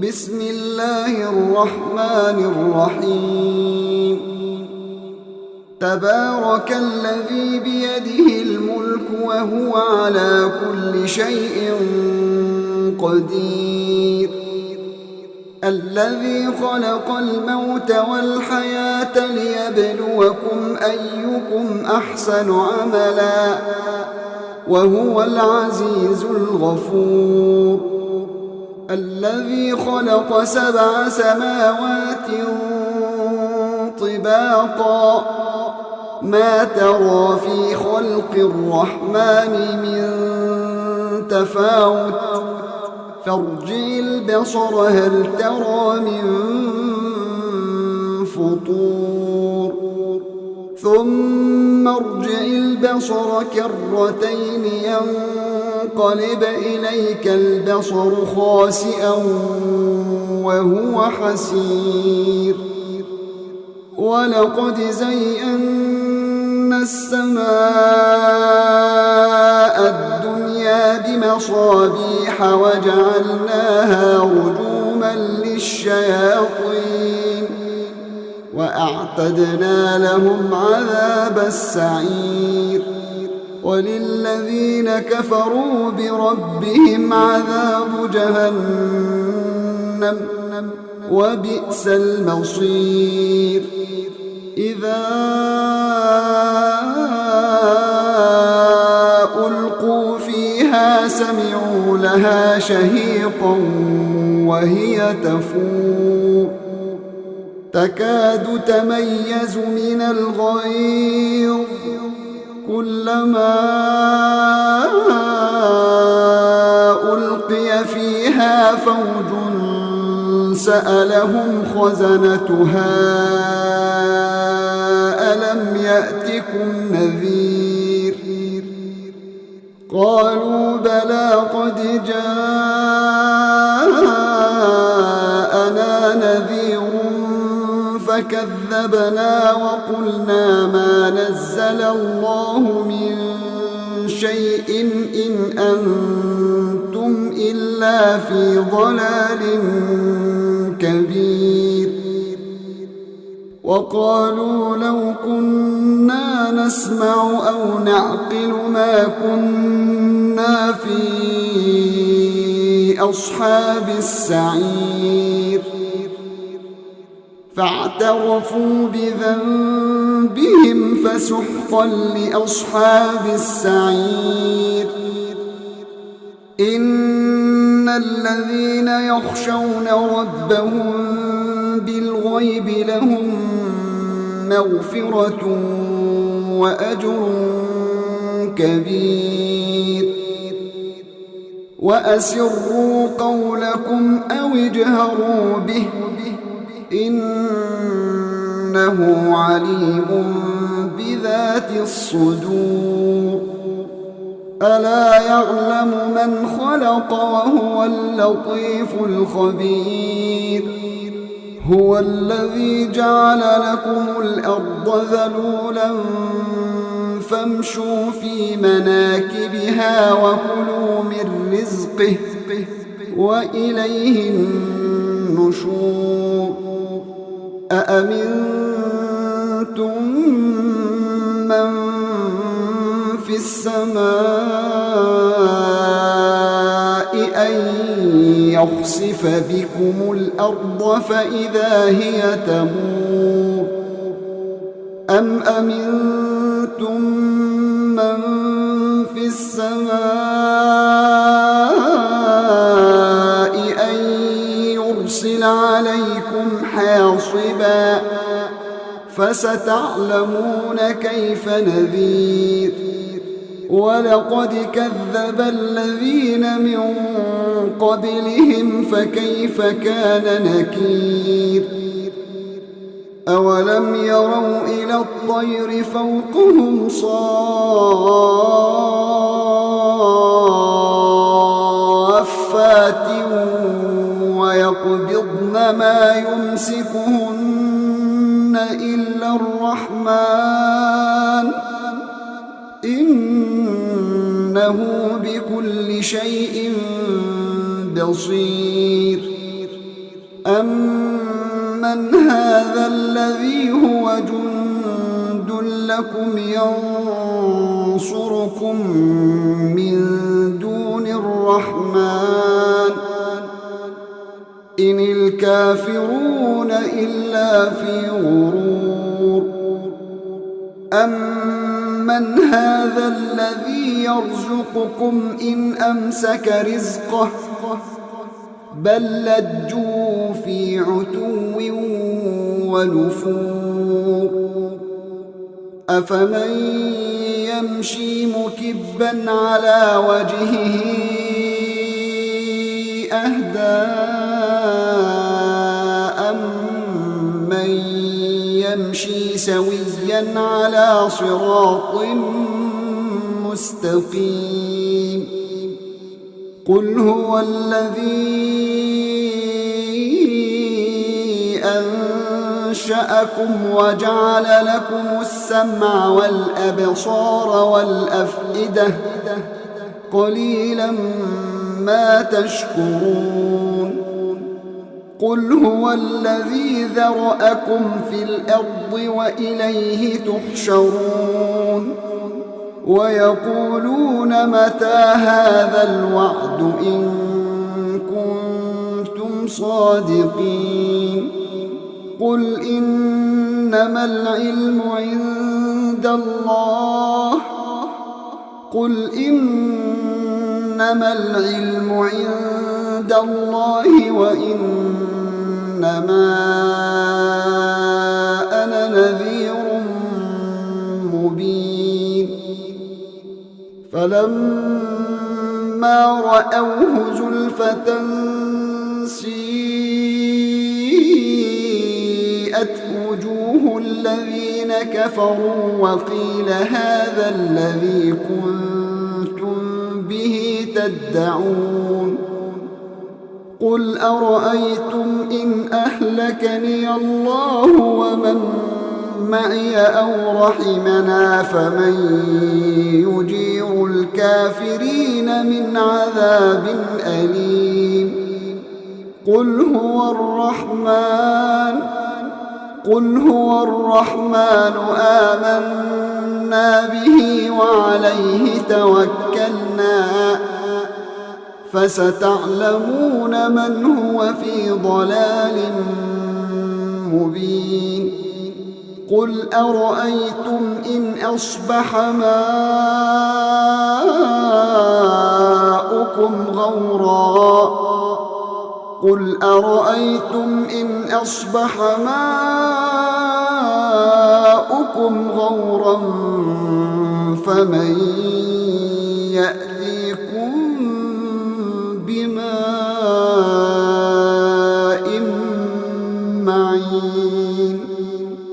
بسم الله الرحمن الرحيم تبارك الذي بيده الملك وهو على كل شيء قدير الذي خلق الموت والحياة ليبلوكم أيكم أحسن عملا وهو العزيز الغفور الذي خلق 7 سماوات طباقا ما ترى في خلق الرحمن من تفاوت فارجع البصر هل ترى من فطور ثم ارجع البصر كرتين ينقلب إليك البصر خاسئا وهو حسير ولقد زينا السماء الدنيا بمصابيح وجعلناها رجوما للشياطين وأعتدنا لهم عذاب السعير وللذين كفروا بربهم عذاب جهنم وبئس المصير إذا ألقوا فيها سمعوا لها شهيقا وهي تفور تكاد تميز من الغيظ كلما ألقي فيها فوج سألهم خزنتها ألم يأتكم نذير قالوا بلى قد جاءنا نذير فكذبنا وقلنا ما نزل الله من شيء إن أنتم إلا في ضلال كبير وقالوا لو كنا نسمع أو نعقل ما كنا في أصحاب السعير فاعترفوا بذنبهم فسحقا لأصحاب السعير إن الذين يخشون ربهم بالغيب لهم مغفرة وأجر كبير وأسروا قولكم أو اجهروا به إنه عليم بذات الصدور ألا يعلم من خلق وهو اللطيف الخبير هو الذي جعل لكم الأرض ذلولا فامشوا في مناكبها وكلوا من رزقه وإليه النشور أأمنتم من في السماء أن يخسف بكم الأرض فإذا هي تمور أم أمنتم من في السماء أن يرسل عليكم حاصبا فستعلمون كيف نذير ولقد كذب الذين من قبلهم فكيف كان نكير أولم يروا إلى الطير فوقهم صافات ويقبضن ما يمسكهن إلا الرحمن إنه بكل شيء بصير أَمَّنْ هَذَا الَّذِي هُوَ جُندٌ لَكُمْ يَنصُرُكُم مِّن دُونِ الرَّحْمَٰنِ إِنِ الْكَافِرُونَ إِلَّا فِي غُرُورٍ أَمَّنْ هَذَا الَّذِي يَرْزُقُكُمْ إِنْ أَمْسَكَ رِزْقَهُ بَل لَّجُّوا فِي عُتُوٍّ وَنُفُورٍ أَفَمَن يَمْشِي مُكِبًّا عَلَىٰ وَجْهِهِ أَهْدَىٰ أَمَّن يَمْشِي سَوِيًّا عَلَىٰ صِرَاطٍ مُّسْتَقِيمٍ قُلْ هُوَ الَّذِي أَنشَأَكُمْ وَجَعَلَ لَكُمُ السَّمْعَ وَالْأَبْصَارَ وَالْأَفْئِدَةَ قَلِيلًا مَا تَشْكُرُونَ قُلْ هُوَ الَّذِي ذَرَأَكُمْ فِي الْأَرْضِ وَإِلَيْهِ تُحْشَرُونَ وَيَقُولُونَ مَتَىٰ هَٰذَا الْوَعْدُ إِن كُنتُمْ صَادِقِينَ قُلْ إِنَّمَا الْعِلْمُ عِندَ اللَّهِ وَإِنَّمَا أَنَا نَذِيرٌ مُّبِينٌ فَلَمَّا رَأَوْهُ زُلْفَةً سِيئَتْ وُجُوهُ الَّذِينَ كَفَرُوا وَقِيلَ هَٰذَا الَّذِي كُنتُم بِهِ تَدَّعُونَ قُلْ أَرَأَيْتُمْ إِنْ أَهْلَكَنِيَ اللَّهُ وَمَن مَّعِيَ أَوْ رَحِمَنَا فَمَن يُجِيرُ الْكَافِرِينَ مِنْ عَذَابٍ أَلِيمٍ قُلْ هُوَ الرَّحْمَٰنُ آمَنَّا بِهِ وَعَلَيْهِ تَوَكَّلْنَا فَسَتَعْلَمُونَ مَنْ هُوَ فِي ضَلَالٍ مُّبِينٍ قُلْ أَرَأَيْتُمْ إِنْ أَصْبَحَ مَاؤُكُمْ غَوْرًا فَمَن يَأْتِيكُم